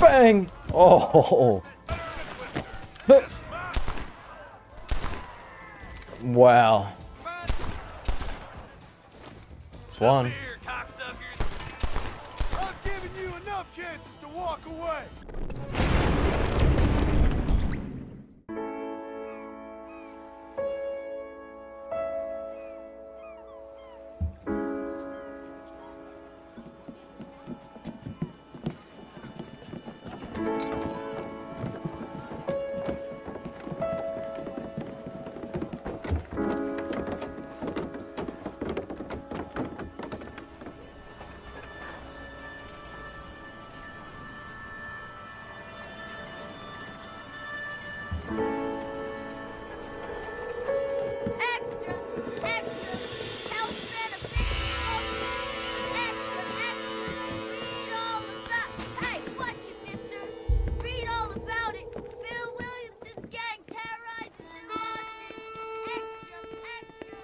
Bang! Oh. Wow. It's one. Here, cocksuckers. I've given you enough chances to walk away. Extra, extra, health benefits. Extra, extra, read all about. Hey, watch it, mister. Read all about it. Bill Williamson's gang terrorizes in Marston. Extra, extra.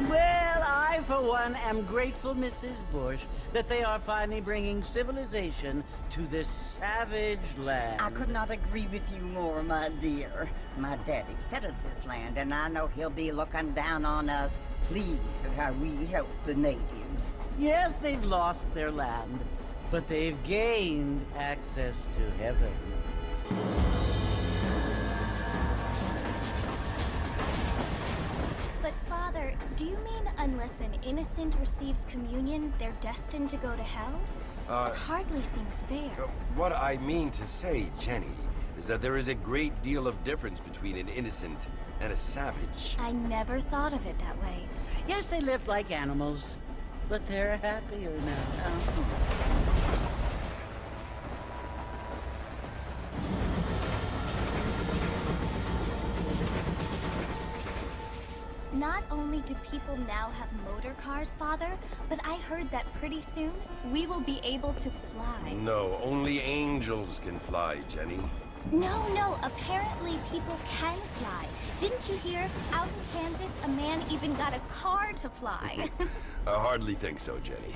Well, I, for one, am grateful, Mrs. Bush, that they are finally bringing civilization to this savage land. I could not agree with you more, my dear. My daddy settled this land, and I know he'll be looking down on us, pleased at how we help the natives. Yes, they've lost their land, but they've gained access to heaven. But Father, do you mean unless an innocent receives communion, they're destined to go to hell? That hardly seems fair. What I mean to say, Jenny, is that there is a great deal of difference between an innocent and a savage. I never thought of it that way. Yes, they lived like animals, but they're happier now. Not only do people now have motor cars, Father, but I heard that pretty soon we will be able to fly. No, only angels can fly, Jenny. No, apparently people can fly. Didn't you hear? Out in Kansas, a man even got a car to fly. I hardly think so, Jenny.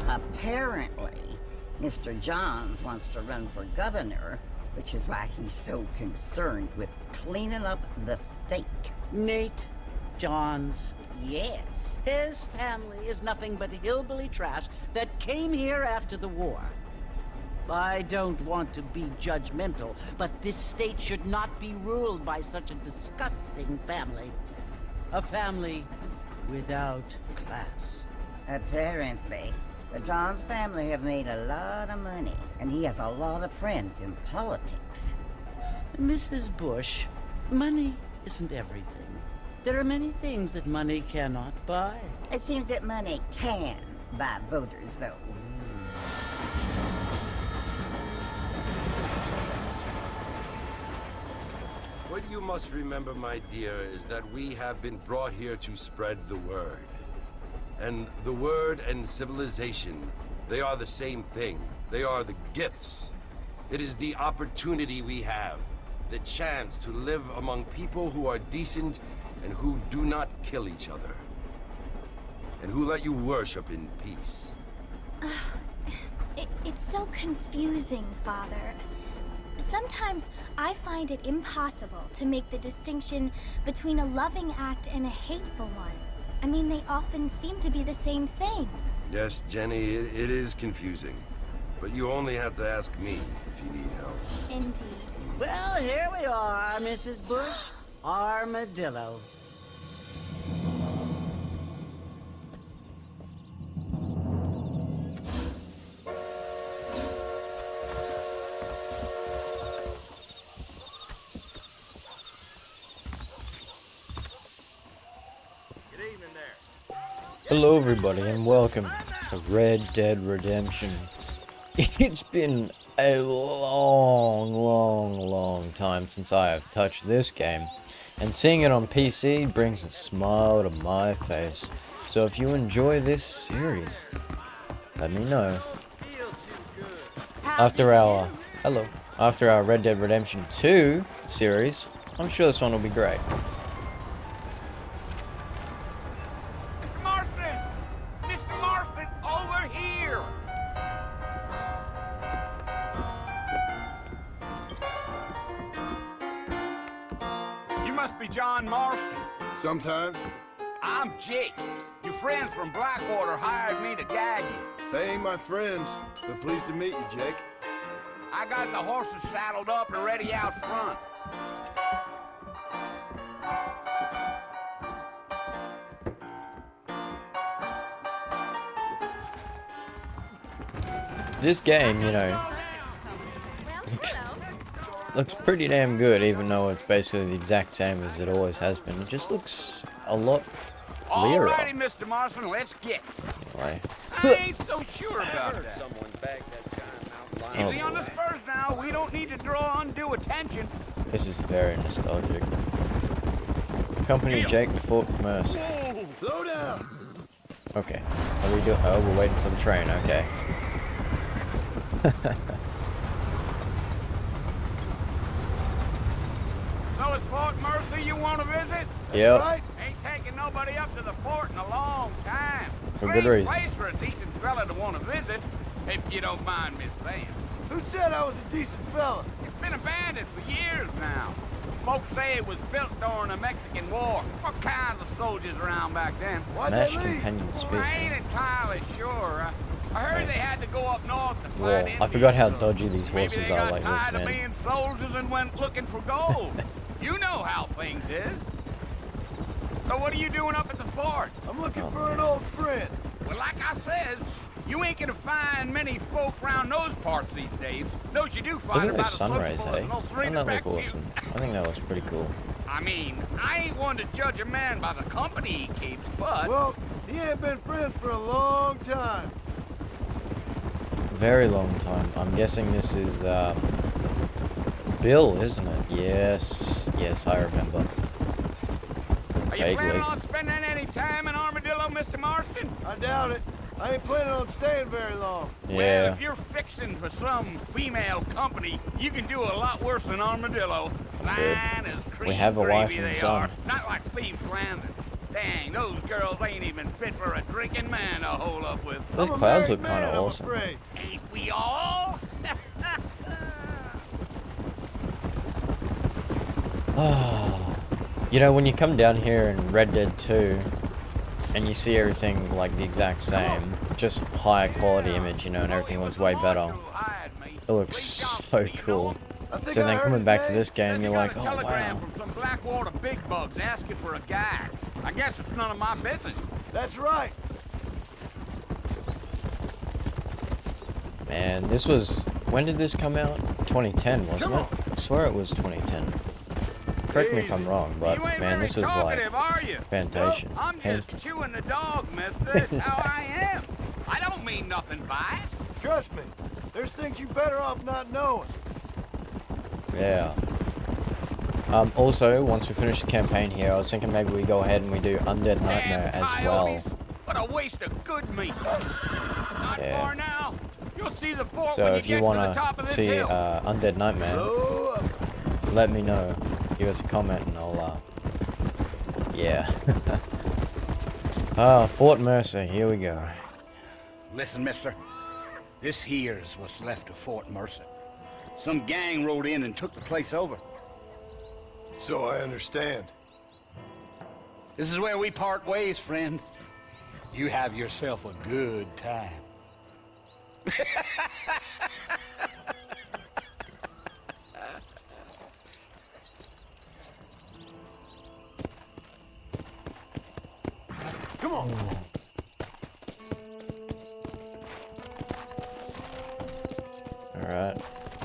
Apparently, Mr. Johns wants to run for governor, which is why he's so concerned with cleaning up the state. Nate Johns. Yes. His family is nothing but hillbilly trash that came here after the war. I don't want to be judgmental, but this state should not be ruled by such a disgusting family. A family without class. Apparently, the Johns family have made a lot of money, and he has a lot of friends in politics. Mrs. Bush, money isn't everything. There are many things that money cannot buy. It seems that money can buy voters, though. What you must remember, my dear, is that we have been brought here to spread the word. And the word and civilization, they are the same thing. They are the gifts. It is the opportunity we have, the chance to live among people who are decent and who do not kill each other. And who let you worship in peace? It's so confusing, Father. Sometimes I find it impossible to make the distinction between a loving act and a hateful one. I mean, they often seem to be the same thing. Yes, Jenny, it is confusing. But you only have to ask me if you need help. Indeed. Well, here we are, Mrs. Bush. Armadillo. Hello everybody and welcome to Red Dead Redemption. It's been a long time since I have touched this game, and seeing it on PC brings a smile to my face. So if you enjoy this series, let me know. After our Red Dead Redemption 2 series, I'm sure this one will be great. Mr. Marston, over here! You must be John Marston. Sometimes. I'm Jake. Your friends from Blackwater hired me to guide you. They ain't my friends, but pleased to meet you, Jake. I got the horses saddled up and ready out front. This game, you know, looks pretty damn good, even though it's basically the exact same as it always has been. It just looks a lot clearer. Alrighty, Mr. Marston, let's get. Anyway. I ain't so sure about that. Someone back that giant mountain Oh, Easy on the boy. spurs now. We don't need to draw undue attention. This is very nostalgic. Accompany Jake to Fort Mercy. Whoa! Slow down! Okay. Are we doing? Oh, we're waiting for the train. Okay. So it's Fort Mercy you want to visit? Yep. Right? Ain't taking nobody up to the fort in a long time. For good Great reason. place for a decent fella to want to visit, if you don't mind me saying. Who said I was a decent fella? It's been abandoned for years now. Folks say it was built during the Mexican War. What kinds of soldiers around back then? Why'd Match they leave? companion I speak. ain't entirely sure. I heard they had to go up north to Whoa, find I forgot how Indians, dodgy these maybe horses they are got like this, tired of man. being soldiers and went looking for gold. You know how things is. So what are you doing up at the fort? I'm looking Oh, for an man. old friend. Well, like I said, you ain't gonna find many folk around those parts these days. Those you do Look find at about those as sun rays, sociable hey? as most Doesn't that look respect you. awesome? I think that looks pretty cool. I mean, I ain't one to judge a man by the company he keeps, but Well, he ain't been friends for a long time. Very long time. I'm guessing this is Bill, isn't it? Yes, yes, I remember. are you Vaguely. planning on spending any time in Armadillo, Mr. Marston? I doubt it. I ain't planning on staying very long. Well, Yeah. if you're fixing for some female company, you can do a lot worse than Armadillo. Line as cream We have a wife gravy and they son. are. Not like Steve's Landing. Dang, those girls ain't even fit for a drinking man to hole up with. Those I'm a clouds married look kind man, of I'm awesome. afraid. Ain't we all? You know, when you come down here in Red Dead 2 and you see everything like the exact same, just higher quality image, you know, and everything looks way better. It looks so cool. I think So I then heard coming his back to name. this game, Says you're he like, got oh a telegram wow. from some Blackwater big bugs asking for a guide. I guess it's none of my business. That's right. Man, this was, when did this come out? 2010, wasn't it? I swear it was 2010. Correct me if I'm wrong, but You ain't man, very this was like talkative, are you? fantastic. I'm just chewing the dog, mister. That's how I am. I don't mean nothing by it. Trust me. There's things you better off not knowing. Yeah. Also, once we finish the campaign here, I was thinking maybe we go ahead and we do Undead Nightmare Damn as well. coyotes. What a waste of good meat. Not Yeah. far now. You'll see the fort So when if you you get to the want top of to this see hill. Undead Nightmare, Slow up. let me know. Give us a comment and I'll, yeah. Ah, Fort Mercer, here we go. Listen, mister. This here is what's left of Fort Mercer. Some gang rode in and took the place over. So I understand. This is where we part ways, friend. You have yourself a good time. Come on. Alright,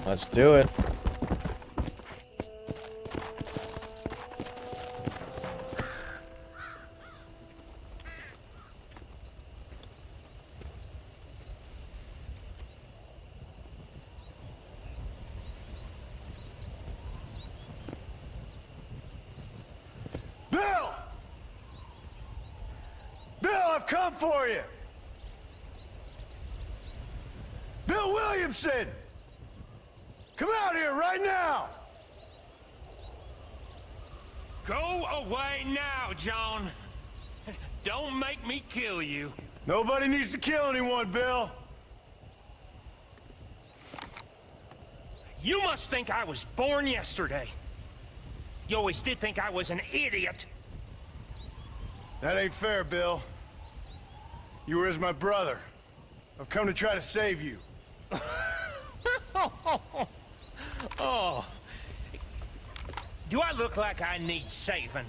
let's do it. Bill! Bill, I've come for you! Bill Williamson! Come out here right now! Go away now, John. Don't make me kill you. Nobody needs to kill anyone, Bill. You must think I was born yesterday. You always did think I was an idiot. That ain't fair, Bill. You were as my brother. I've come to try to save you. Oh. Do I look like I need saving?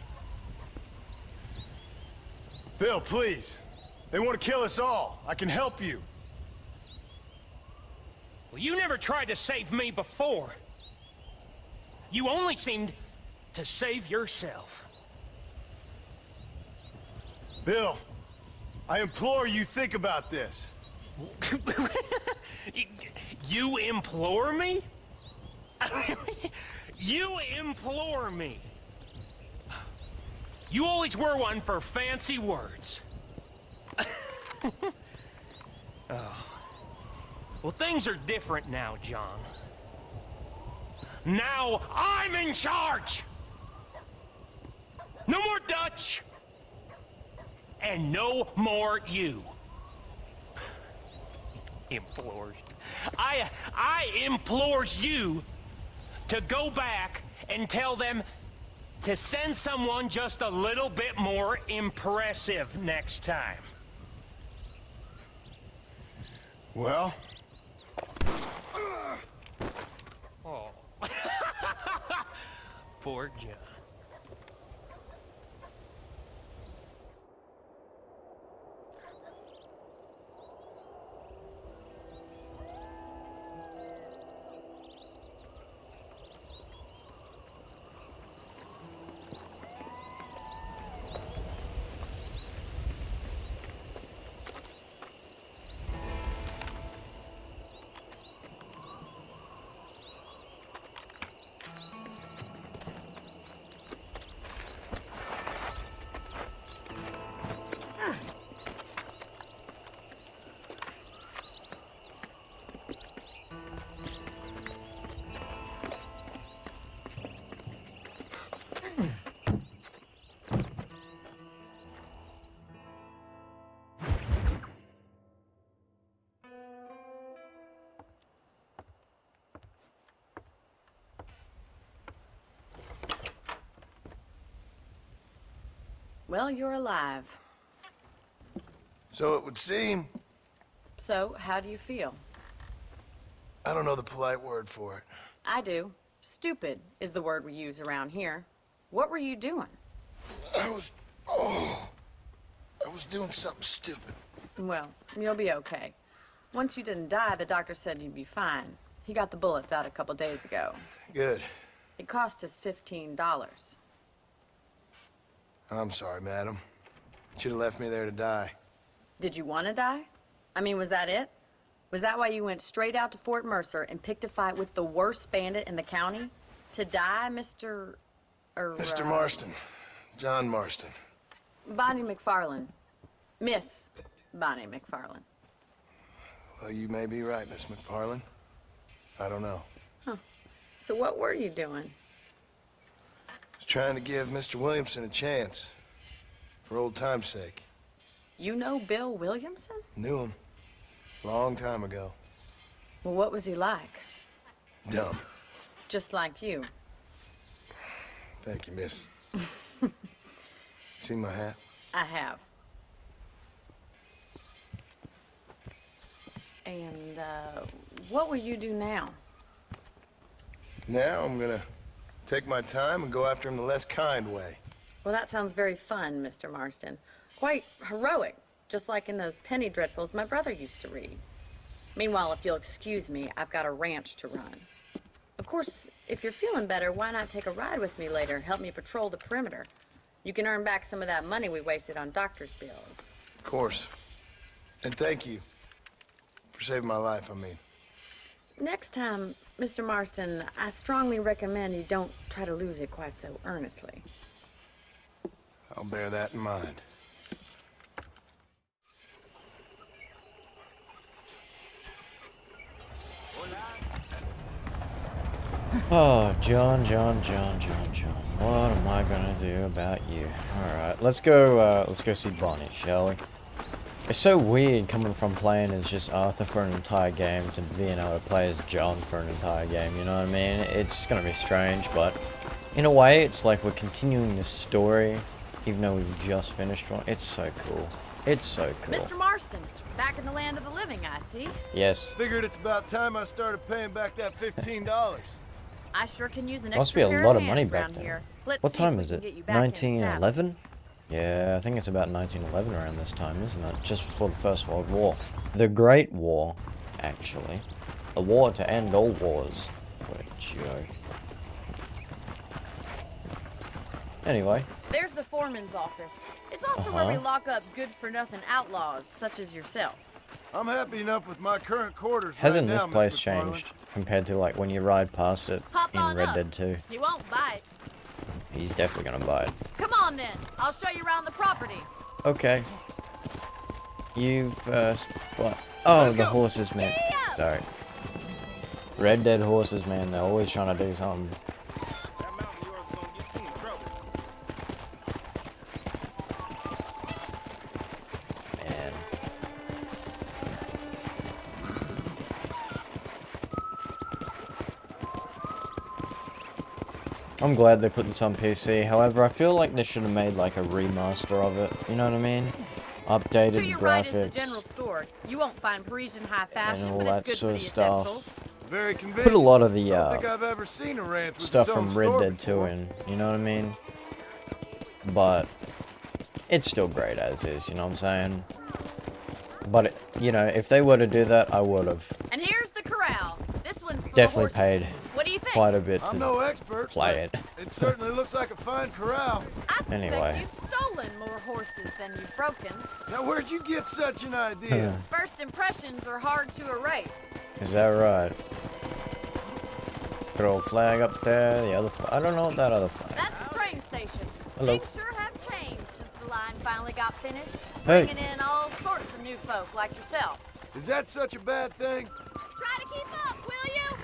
Bill, please. They want to kill us all. I can help you. Well, you never tried to save me before. You only seemed to save yourself. Bill, I implore you think about this. You implore me? You implore me? You always were one for fancy words. Oh. Well, things are different now, John. Now I'm in charge! No more Dutch! And no more you. Implores. I implores you to go back and tell them to send someone just a little bit more impressive next time. Well? Oh. Poor John. Well, you're alive. So it would seem. So, how do you feel? I don't know the polite word for it. I do. Stupid is the word we use around here. What were you doing? I was doing something stupid. Well, you'll be okay. Once you didn't die, the doctor said you'd be fine. He got the bullets out a couple days ago. Good. It cost us $15. I'm sorry, madam. Should have left me there to die. Did you want to die? I mean, was that it? Was that why you went straight out to Fort Mercer and picked a fight with the worst bandit in the county? To die, Mr. Mr. Marston. John Marston. Bonnie McFarlane. Miss Bonnie McFarlane. Well, you may be right, Miss McFarlane. I don't know. Huh. So what were you doing? I was trying to give Mr. Williamson a chance. For old time's sake. You know Bill Williamson? Knew him. Long time ago. Well, what was he like? Dumb. Just like you. Thank you, miss. See my hat? I have. And, what will you do now? Now I'm gonna take my time and go after him the less kind way. Well, that sounds very fun, Mr. Marston. Quite heroic, just like in those penny dreadfuls my brother used to read. Meanwhile, if you'll excuse me, I've got a ranch to run. Of course, if you're feeling better, why not take a ride with me later? Help me patrol the perimeter. You can earn back some of that money we wasted on doctor's bills. Of course. And thank you for saving my life, I mean. Next time, Mr. Marston, I strongly recommend you don't try to lose it quite so earnestly. I'll bear that in mind. Oh, John. What am I gonna do about you? Alright, let's go see Bonnie, shall we? It's so weird coming from playing as just Arthur for an entire game to being able to play as John for an entire game, you know what I mean? It's gonna be strange, but in a way, it's like we're continuing the story, even though we've just finished one. It's so cool. It's so cool. Mr. Marston, back in the land of the living, I see. Yes. Figured it's about time I started paying back that $15. I sure can use an Must be extra a pair lot of of money hands back around then. here. Let's What see if time we is can it? get you back in the saddle. 1911? Yeah, I think it's about 1911 around this time, isn't it? Just before the First World War. The Great War, actually. A war to end all wars. What a joke. Anyway. There's the foreman's office. It's also where we lock up good-for-nothing outlaws, such as yourself. I'm happy enough with my current quarters Hasn't right this now, place Mr. McFarlane. changed compared to like when you ride past it Hop in on Red up. Dead 2? He won't bite. He's definitely gonna buy it. Come on, then. I'll show you around the property. Okay. You first. What? Oh, Let's the go. horses, man. Yeah. Sorry. Red Dead horses, man. They're always trying to do something. That mountain of yours is gonna get you in trouble. Man. I'm glad they put this on PC. However, I feel like they should have made like a remaster of it. You know what I mean? Updated To your right is the graphics general store. You won't find Parisian high fashion, all but that it's good sort for of the stuff. essentials. Very convenient. Put a lot of the I don't think I've ever seen a ranch with stuff its own from Red store Dead 2 before. in. You know what I mean? But it's still great as is. You know what I'm saying? But it, you know, if they were to do that, I would have And here's the corral. This one's for definitely the horses. paid What do you think? quite a bit I'm to no expert, play but it. it certainly looks like a fine corral. I suspect Anyway. you've stolen more horses than you've broken. Now, where'd you get such an idea? First impressions are hard to erase. Is that right? Good old flag up there. The other flag. I don't know what that other flag. That's the train station. Hello. Things sure have changed since the line finally got finished. Hey. Bringing in all sorts of new folk like yourself. Is that such a bad thing? Try to keep up, will you?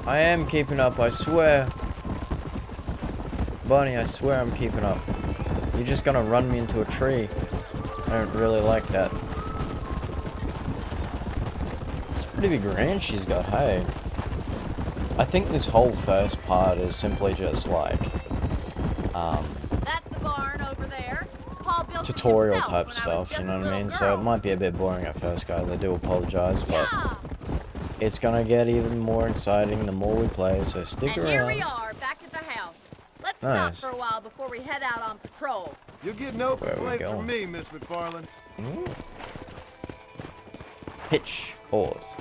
I am keeping up, I swear. Bonnie, I swear I'm keeping up. You're just gonna run me into a tree. I don't really like that. It's a pretty big ranch she's got, hey. I think this whole first part is simply just like, That's the barn over there. Paul built it tutorial himself type when I was stuff, just you a know what I little mean? So girl. it might be a bit boring at first, guys. I do apologize, but Yeah. it's gonna get even more exciting the more we play, so stick And around. here we are, back at the house. Let's Nice. stop for a while before we head out on patrol. You'll get no Where are we complaint going? from me, Miss McFarlane. Hitch horse.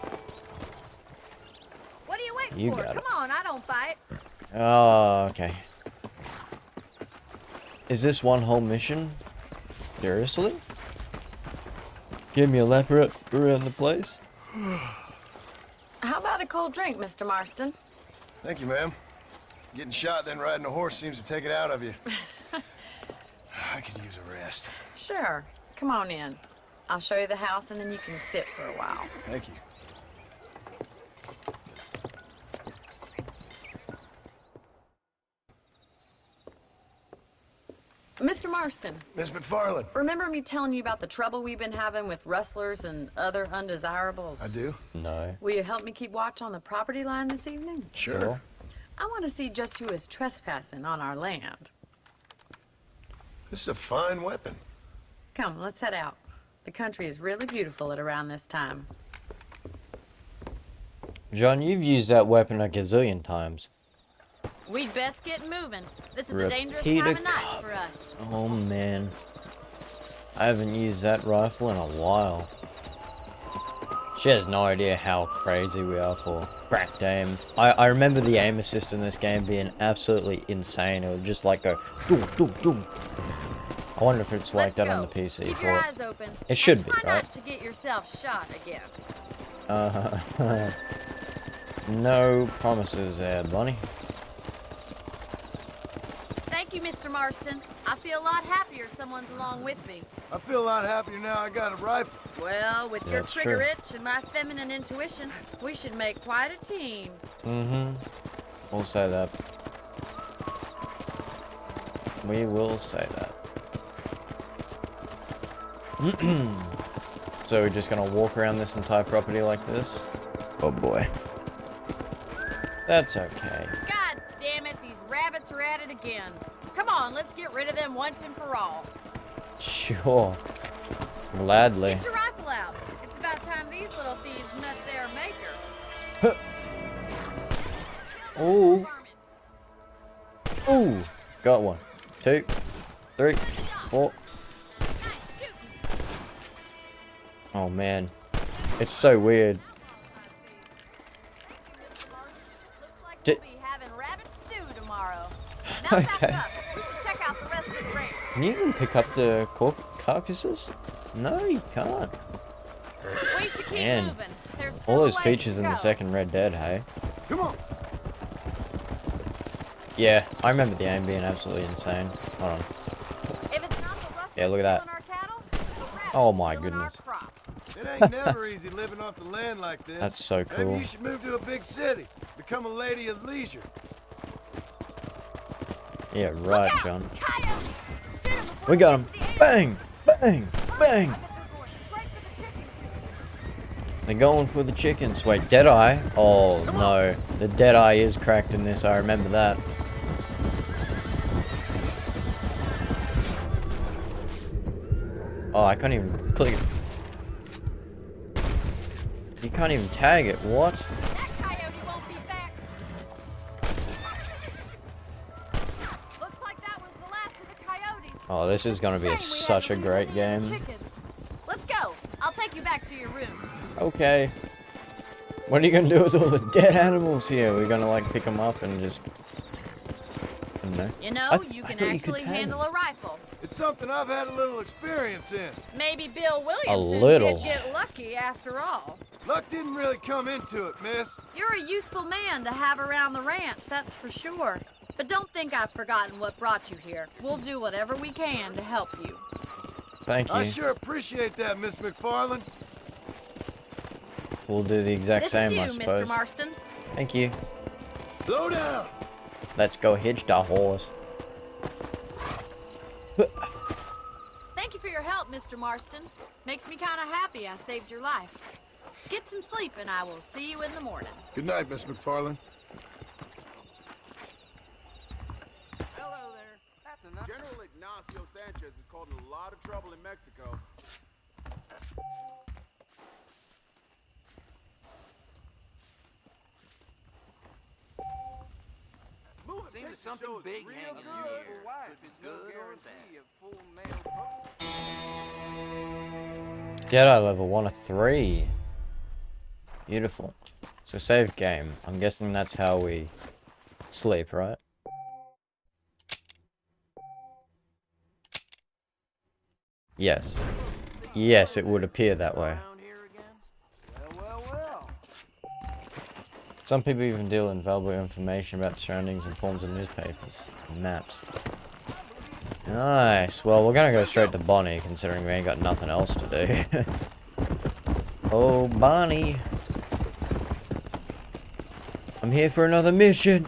What are you waiting You for? got Come it. on, I don't fight. Oh, okay. Is this one whole mission? Seriously? Give me a lap around the place? How about a cold drink, Mr. Marston? Thank you, ma'am. Getting shot then riding a horse seems to take it out of you. I could use a rest. Sure. Come on in. I'll show you the house and then you can sit for a while. Thank you. Mr. Marston, Miss McFarland. remember me telling you about the trouble we've been having with rustlers and other undesirables? I do? No. Will you help me keep watch on the property line this evening? Sure. I want to see just who is trespassing on our land. This is a fine weapon. Come, let's head out. The country is really beautiful at around this time. John, you've used that weapon a gazillion times. We'd best get moving. This is a dangerous Repeat time a of night for us. Oh man. I haven't used that rifle in a while. She has no idea how crazy we are for cracked aim. I remember the aim assist in this game being absolutely insane. It would just like go doom, doom, doom. I wonder if it's like that on the PC Keep your port. eyes open. It should and be, try right? not to get yourself shot again. No promises there, Bunny. Thank you, Mr. Marston. I feel a lot happier someone's along with me. I feel a lot happier now I got a rifle. Well, with your That's trigger true. itch and my feminine intuition, we should make quite a team. Mm-hmm. We'll say that. We will say that. So we're just gonna walk around this entire property like this? Oh boy. That's okay. God damn it, these rabbits are at it again. Come on, let's get rid of them once and for all. Sure. Gladly. Get your rifle out. It's about time these little thieves met their maker. Ooh. Ooh. Got one. 2, 3, 4. Oh man. It's so weird. Looks like we'll be having rabbit stew tomorrow. Now back Okay. up. We should check out the rest of the range. Can you even pick up the carcasses? No, you can't. We should keep Man. moving. There's still All a those ways features to in the go. second Red Dead, hey? Come on. Yeah, I remember the aim being absolutely insane. Hold on. If it's not the rustlers Yeah, look at that. stealing our cattle, it's the rabbits Oh my stealing our goodness. crops. It ain't never easy living off the land like this. That's so Maybe cool. you should move to a big city. Become a lady of leisure. Yeah, right, John. Coyote! Shoot 'em before We they got get him. to the air. Bang! Bang! Bang! I bet they're going straight for the chicken coop. They're going for the chickens. Wait, Deadeye? Oh no. The Deadeye is cracked in this, I remember that. Oh, I can't even click it. You can't even tag it, what? That coyote won't be back. Looks like that was the last of the coyotes. Oh, this is gonna be Shame we had such to a leave great any of the game. chickens. Let's go. I'll take you back to your room. Okay. What are you gonna do with all the dead animals here? We're gonna like pick them up and just... I don't know. You know, I you thought can you could actually tag handle them. a rifle. It's something I've had a little experience in. Maybe Bill Williamson little. did get lucky after all. Luck didn't really come into it, miss. You're a useful man to have around the ranch, that's for sure. But don't think I've forgotten what brought you here. We'll do whatever we can to help you. Thank I you. sure appreciate that, Miss McFarland. We'll do the exact This same, is you, I suppose. Mr. Marston. Thank you. Slow down. Let's go hitch the horse. Thank you for your help, Mr. Marston. Makes me kind of happy I saved your life. Get some sleep and I will see you in the morning. Good night, Miss McFarland. Hello there. That's enough. General Ignacio Sanchez is causing a lot of trouble in Mexico. Moving Seems picture something shows big real hanging good. here. Could be good or bad. Full male Jedi level 1 of 3. Beautiful. So save game. I'm guessing that's how we sleep, right? Yes. Yes, it would appear that way. around here again? Well. Some people even deal in valuable information about the surroundings in forms of newspapers and maps. Nice. Well, we're gonna go straight to Bonnie, considering we ain't got nothing else to do. Oh, Bonnie. I'm here for another mission.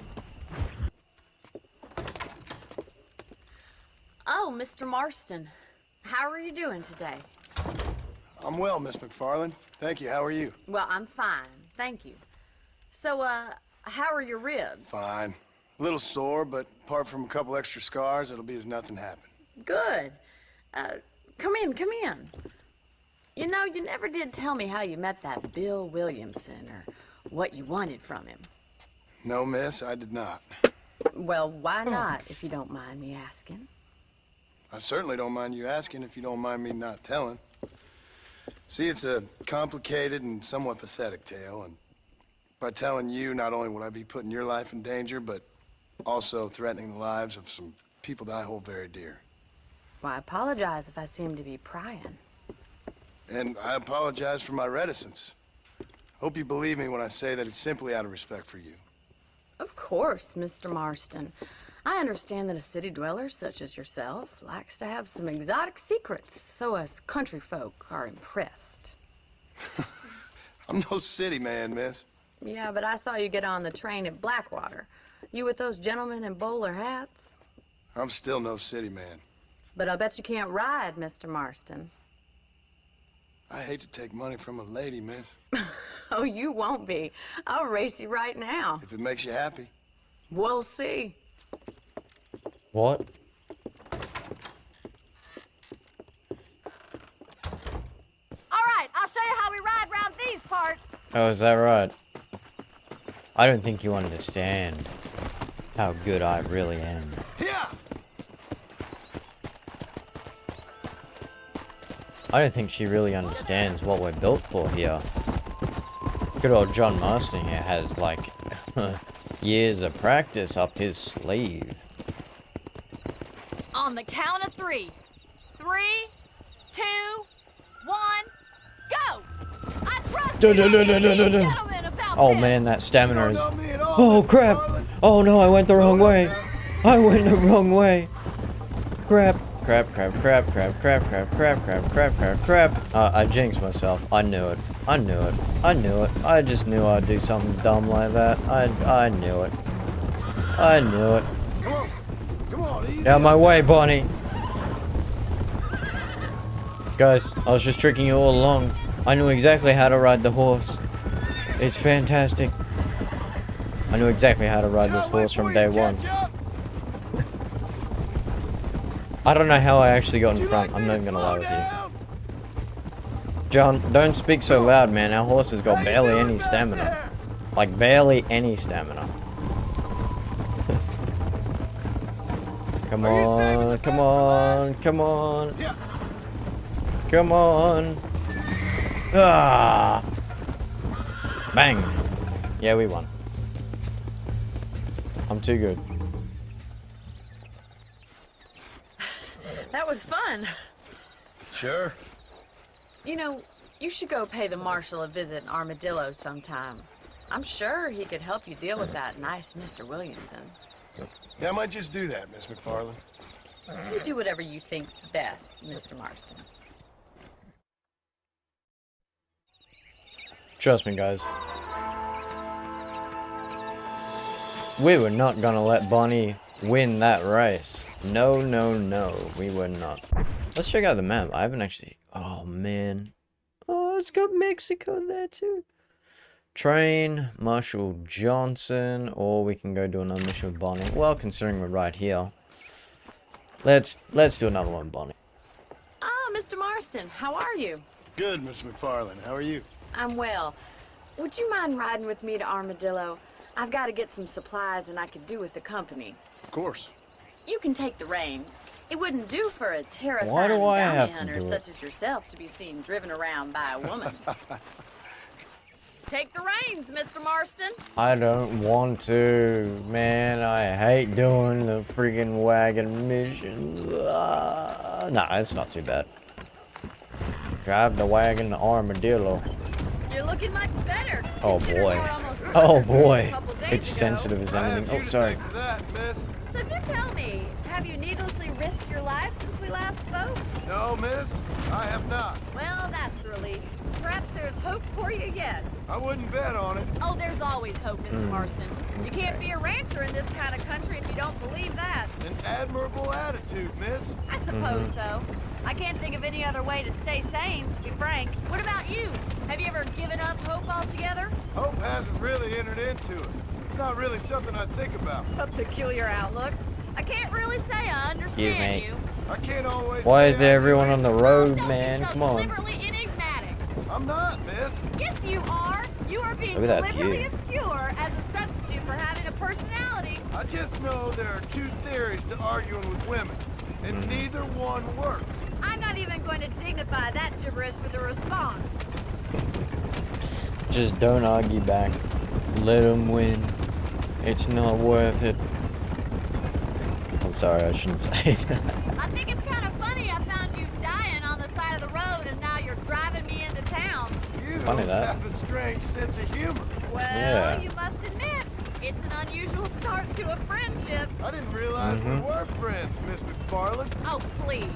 Oh, Mr. Mr. Marston. How are you doing today? I'm well, Miss McFarland. Thank you. How are you? Well, I'm fine, thank you. So, how are your ribs? Fine. A little sore, but apart from a couple extra scars, it'll be as nothing happened. Good. Come in, come in. You know, you never did tell me how you met that Bill Williamson or what you wanted from him. No, miss, I did not. Well, why not, if you don't mind me asking? I certainly don't mind you asking if you don't mind me not telling. See, it's a complicated and somewhat pathetic tale, and by telling you, not only would I be putting your life in danger, but also threatening the lives of some people that I hold very dear. Well, I apologize if I seem to be prying. And I apologize for my reticence. Hope you believe me when I say that it's simply out of respect for you. Of course, Mr. Marston. I understand that a city dweller such as yourself likes to have some exotic secrets, so us country folk are impressed. I'm no city man, miss. Yeah, but I saw you get on the train at Blackwater. You with those gentlemen in bowler hats? I'm still no city man. But I bet you can't ride, Mr. Marston. I hate to take money from a lady, miss. Oh, you won't be. I'll race you right now. If it makes you happy. We'll see. What? All right, I'll show you how we ride around these parts. Oh, is that right? I don't think you understand how good I really am. Yeah. I don't think she really understands what we're built for here. Good old John Marston here has, like, years of practice up his sleeve. On the count of 3. 3, 2, 1, go! I trust you, gentlemen, about Oh this. man, that stamina is... Not me at all, Oh Mr. crap! Farland. Oh no, I went the wrong way! I went the wrong way! Crap. Crap, crap, crap, crap, crap, crap, crap, crap, crap, crap, crap. I jinxed myself. I knew it. I knew it. I knew it. I just knew I'd do something dumb like that. I knew it. I knew it. Come on. Come on, easy. Out of my way, Bonnie. Guys, I was just tricking you all along. I knew exactly how to ride the horse. It's fantastic. I knew exactly how to ride this horse from day one. I don't know how I actually got in front. I'm not even gonna lie with you. John, don't speak so loud, man. Our horse has got barely any stamina. Like, barely any stamina. Come on, come on, come on. Come on. Ah! Bang! Yeah, we won. I'm too good. That was fun. Sure. You know, you should go pay the marshal a visit in Armadillo sometime. I'm sure he could help you deal with that nice Mr. Williamson. Yeah, I might just do that, Miss McFarland. You do whatever you think's best, Mr. Marston. Trust me, guys. We were not gonna let Bonnie win that race. No, no, no. We were not. Let's check out the map. I haven't actually... Oh, man. Oh, it's got Mexico there, too. Train, Marshall Johnson, or we can go do another mission with Bonnie. Well, considering we're right here. Let's do another one, Bonnie. Ah, Mr. Marston, how are you? Good, Miss McFarland. How are you? I'm well. Would you mind riding with me to Armadillo? I've got to get some supplies and I could do with the company. Of course. You can take the reins. It wouldn't do for a terrifying Why do I have bounty to hunter do it? such as yourself to be seen driven around by a woman. Take the reins, Mr. Marston. I don't want to, man. I hate doing the freaking wagon missions. Nah, it's not too bad. Drive the wagon to Armadillo. You're looking much better. Oh considering boy. you were almost Oh broken boy. a couple days It's ago. sensitive as anything. Oh, sorry. For that, miss. So do tell me, have you needlessly risked your life since we last spoke? No, miss. I have not. Well, that's a relief. perhaps there's hope for you yet. I wouldn't bet on it. Oh, there's always hope, Mr. Marston. You can't be a rancher in this kind of country if you don't believe that. An admirable attitude, miss. I suppose so. I can't think of any other way to stay sane, to be frank. What about you? Have you ever given up hope altogether? Hope hasn't really entered into it. It's not really something I think about. A peculiar outlook. I can't really say I Excuse understand me. you. I can't always. Why say is there I everyone do on the it. road, Don't man? be so Come on. deliberately enigmatic. I'm not, miss. Yes, you are. You are being Look at that deliberately view. obscure as a substitute for having a personality. I just know there are two theories to arguing with women, and neither one works. I'm not even going to dignify that gibberish with a response. Just don't argue back. Let them win. It's not worth it. I'm sorry, I shouldn't say that. I think it's kind of funny I found you dying on the side of the road and now you're driving me into town. You Funny that. have a strange sense of humor. Well, Yeah. you must admit, it's an unusual start to a friendship. I didn't realize we were friends, Miss McFarland. Oh, please.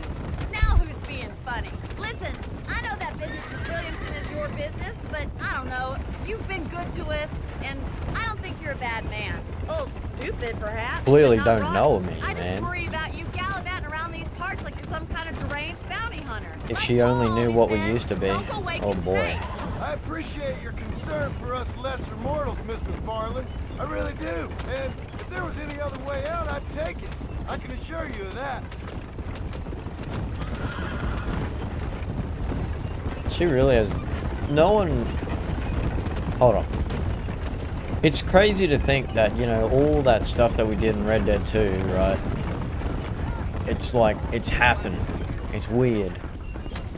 Now who's being funny? Listen, I know that business with Williamson is your business, but I don't know. You've been good to us, and I don't think you're a bad man. A little stupid, perhaps. Clearly but not don't wrong. know me, I just man. worry about you gallivanting around these parts like you're some kind of deranged bounty hunter. If Let she go, only knew what we man. used to be. Don't go waking Oh boy. snakes. I appreciate your concern for us lesser mortals, Miss McFarland. I really do. And if there was any other way out, I'd take it. I can assure you of that. She really has no one. Hold on. It's crazy to think that, you know, all that stuff that we did in Red Dead 2, right? It's like, it's happened. It's weird.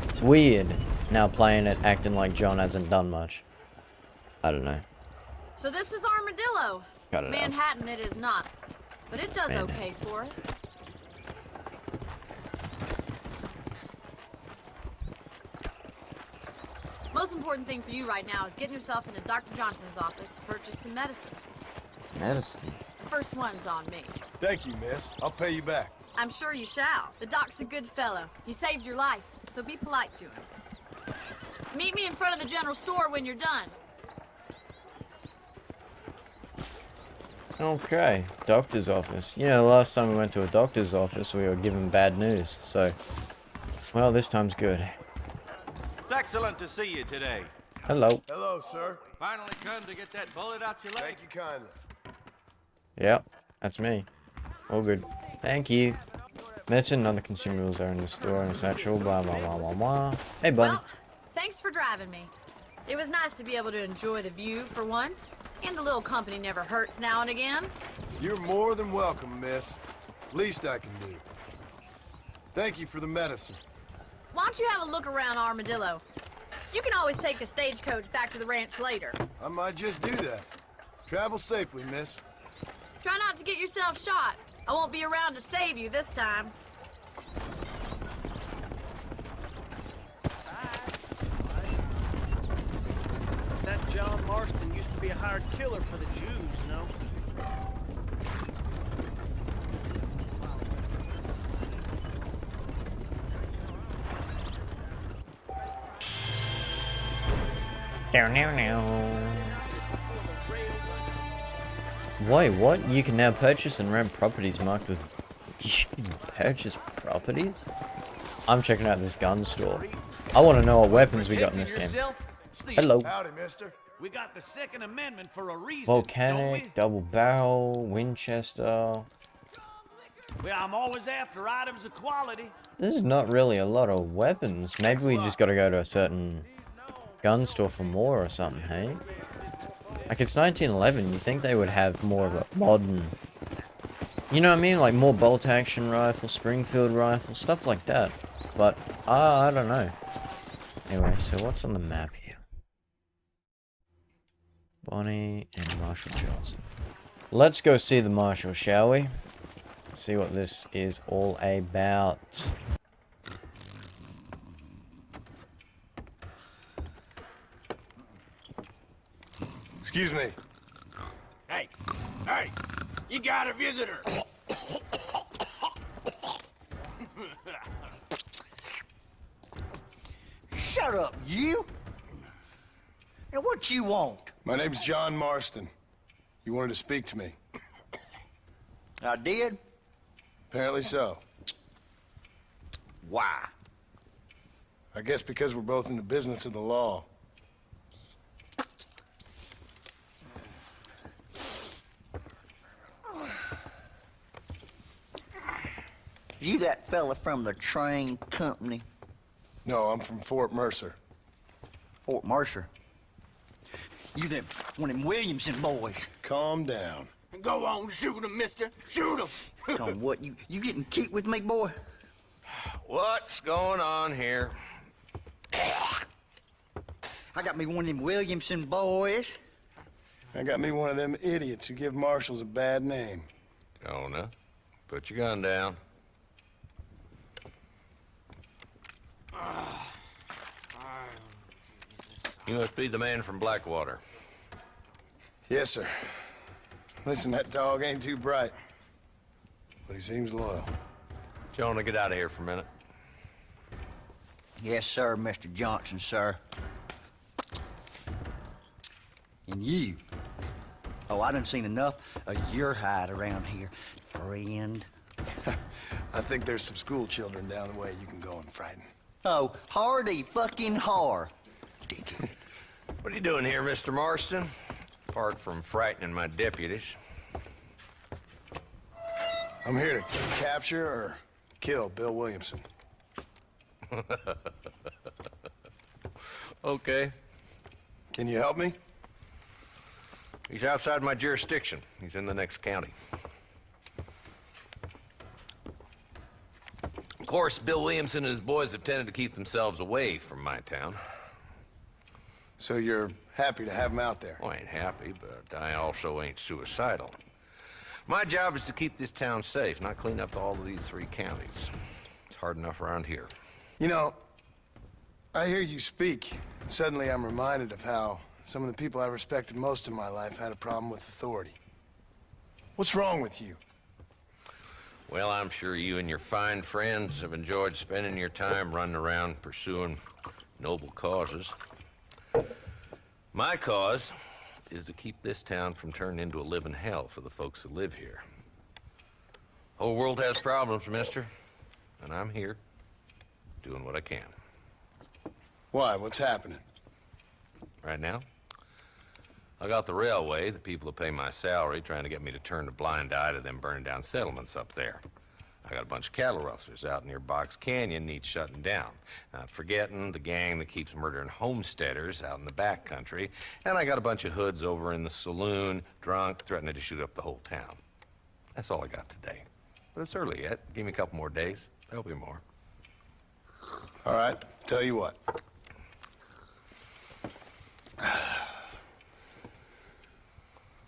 It's weird now playing it, acting like John hasn't done much. I don't know. So this is Armadillo. Got it out. Manhattan it is not, but it does Manhattan. okay for us. Most important thing for you right now is getting yourself into Dr. Johnson's office to purchase some medicine. Medicine. The first one's on me. Thank you, miss. I'll pay you back. I'm sure you shall. The doc's a good fellow. He saved your life, so be polite to him. Meet me in front of the general store when you're done. Okay, doctor's office. You know, the last time we went to a doctor's office, we were given bad news. So, well, this time's good. It's excellent to see you today. Hello. Hello, sir. Finally come to get that bullet out your leg. Thank you kindly. Yep, that's me. All good. Thank you. Medicine and other consumables are in the store and essential, blah, blah, blah, blah, blah. Hey, buddy. Well, thanks for driving me. It was nice to be able to enjoy the view for once. And a little company never hurts now and again. You're more than welcome, miss. Least I can do. Thank you for the medicine. Why don't you have a look around Armadillo? You can always take a stagecoach back to the ranch later. I might just do that. Travel safely, miss. Try not to get yourself shot. I won't be around to save you this time. That John Marston used to be a hired killer for the Jews, you know? Wait, what? You can now purchase and rent properties marked with... You can purchase properties? I'm checking out this gun store. I want to know what weapons we got in this game. Hello. Howdy, mister. We got the Second Amendment for a reason. Volcanic, double barrel, Winchester. Well, I'm always after items of quality. This is not really a lot of weapons. Maybe we just gotta go to a certain gun store for more or something, hey? Like, it's 1911, you think they would have more of a modern... You know what I mean? Like, more bolt-action rifle, Springfield rifle, stuff like that. But, I don't know. Anyway, so what's on the map here? Bonnie and Marshall Johnson. Let's go see the Marshal, shall we? See what this is all about. Excuse me. Hey, hey, you got a visitor. Shut up, you! And what you want? My name's John Marston. You wanted to speak to me. I did? Apparently so. Why? I guess because we're both in the business of the law. You that fella from the train company? No, I'm from Fort Mercer. Fort Mercer? You them one of them Williamson boys? Calm down. Go on, shoot him, mister. Shoot him. Come on, what, you getting keep with me, boy? What's going on here? I got me one of them Williamson boys. I got me one of them idiots who give marshals a bad name. Jonah, put your gun down. You must be the man from Blackwater. Yes, sir. Listen, that dog ain't too bright, but he seems loyal. Jonah, get out of here for a minute. Yes, sir, Mr. Johnson, sir. And you? Oh, I done seen enough of your hide around here, friend. I think there's some school children down the way you can go and frighten. Oh, hardy fucking har. What are you doing here, Mr. Marston? Apart from frightening my deputies. I'm here to capture or kill Bill Williamson. Okay. Can you help me? He's outside my jurisdiction. He's in the next county. Of course, Bill Williamson and his boys have tended to keep themselves away from my town. So you're happy to have him out there? Well, I ain't happy, but I also ain't suicidal. My job is to keep this town safe, not clean up all of these 3 counties. It's hard enough around here. You know, I hear you speak, and suddenly I'm reminded of how some of the people I respected most in my life had a problem with authority. What's wrong with you? Well, I'm sure you and your fine friends have enjoyed spending your time running around pursuing noble causes. My cause is to keep this town from turning into a living hell for the folks who live here. Whole world has problems, mister, and I'm here doing what I can. Why? What's happening? Right now, I got the railway, the people who pay my salary, trying to get me to turn a blind eye to them burning down settlements up there. I got a bunch of cattle rustlers out near Box Canyon needs shutting down. Not forgetting the gang that keeps murdering homesteaders out in the back country. And I got a bunch of hoods over in the saloon, drunk, threatening to shoot up the whole town. That's all I got today. But it's early yet. Give me a couple more days. There'll be more. All right, tell you what.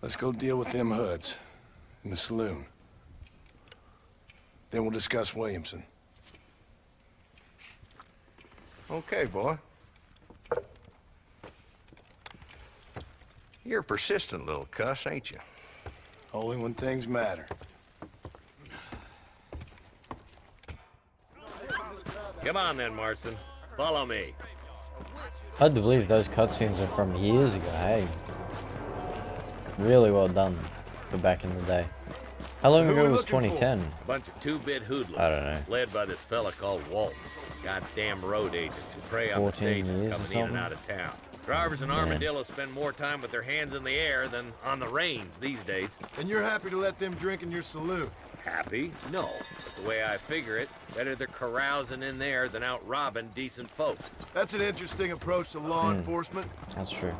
Let's go deal with them hoods in the saloon. Then we'll discuss Williamson. Okay, boy. You're a persistent little cuss, ain't you? Only when things matter. Come on then, Marston. Follow me. Hard to believe those cutscenes are from years ago, hey? Really well done for back in the day. How long ago was 2010? A bunch of 2-bit hoodlums. I don't know. Led by this fella called Walt. Goddamn road agents who prey on the 14 stages years or coming in and something? out of town. Drivers in Armadillo spend more time with their hands in the air than on the reins these days. And you're happy to let them drink in your saloon? Happy? No. But the way I figure it, better they're carousing in there than out robbing decent folks. That's an interesting approach to law enforcement. That's true.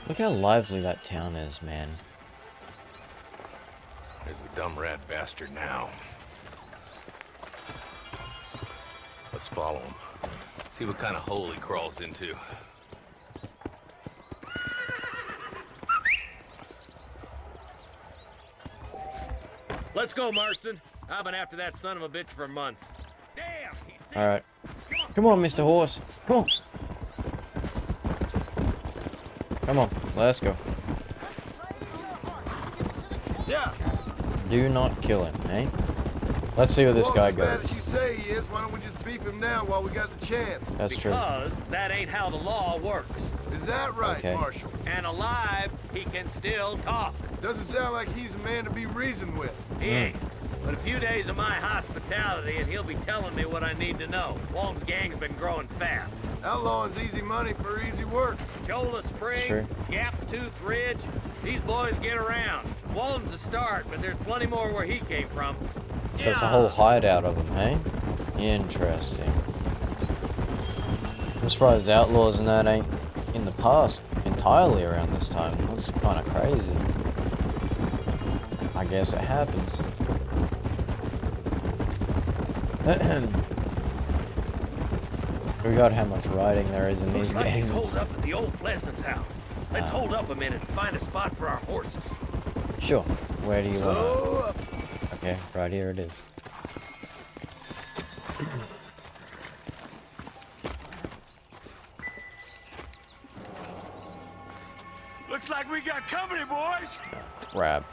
Look how lively that town is, man. There's the dumb rat bastard now. Let's follow him. See what kind of hole he crawls into. Let's go, Marston. I've been after that son of a bitch for months. Damn! Alright. Come on, Mr. Horse. Come on. Come on, let's go. Yeah. Do not kill him, eh? Let's see where this guy As bad as goes. you say he is, why don't we just beef him now while we got the chance? That's true. Because that ain't how the law works. Is that right, Okay. Marshal? And alive, he can still talk. Doesn't sound like he's a man to be reasoned with. He ain't. But a few days of my hospitality and he'll be telling me what I need to know. Walton's gang's been growing fast. Outlawing's easy money for easy work. Cholla Springs, Gap Tooth Ridge, these boys get around. Walton's the start, but there's plenty more where he came from. So it's a whole hideout of them, hey? Interesting. I'm surprised outlaws and that ain't in the past entirely around this time. That's kind of crazy. I guess it happens. We got how much riding there is in these Looks like he's games. holed up at the old Pleasance house. Let's hold up a minute and find a spot for our horses. Sure. Where do you want to? Okay, right here it is. Looks like we got company, boys. Crap.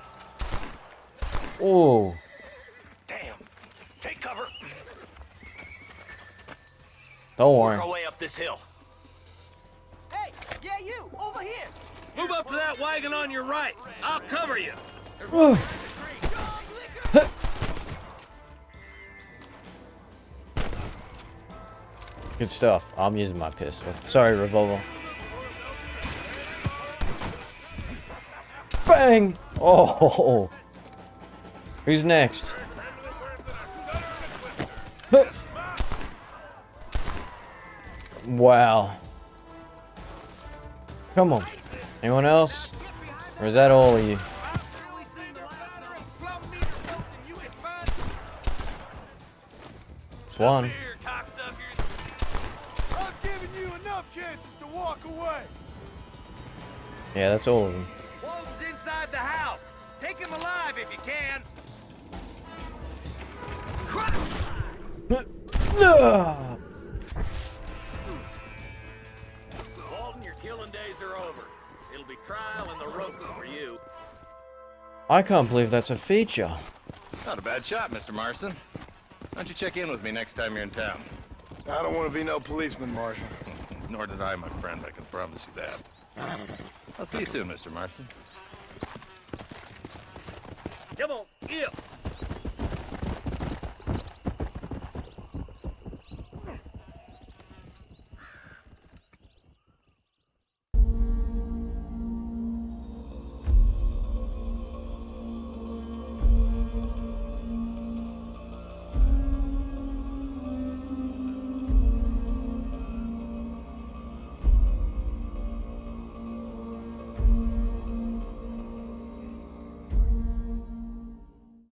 Oh. Damn. Take cover. Don't worry. Work our way up this hill. Hey, yeah, you, over here. Move up to that wagon on your right. I'll cover you. Good stuff. I'm using my pistol. Sorry, revolver. Bang! Oh! Who's next? Wow. Come on. Anyone else? Or is that all of you? It's one. I've given you enough chances to walk away. Yeah, that's all of them. Walton's inside the house. Take him alive if you can. Walton, your killing days are over. It'll be trial and the rope for you. I can't believe that's a feature. Not a bad shot, Mr. Marston. Why don't you check in with me next time you're in town? I don't want to be no policeman, Marshal. Nor did I, my friend. I can promise you that. I'll see you soon, Mr. Marston. Come on, yeah.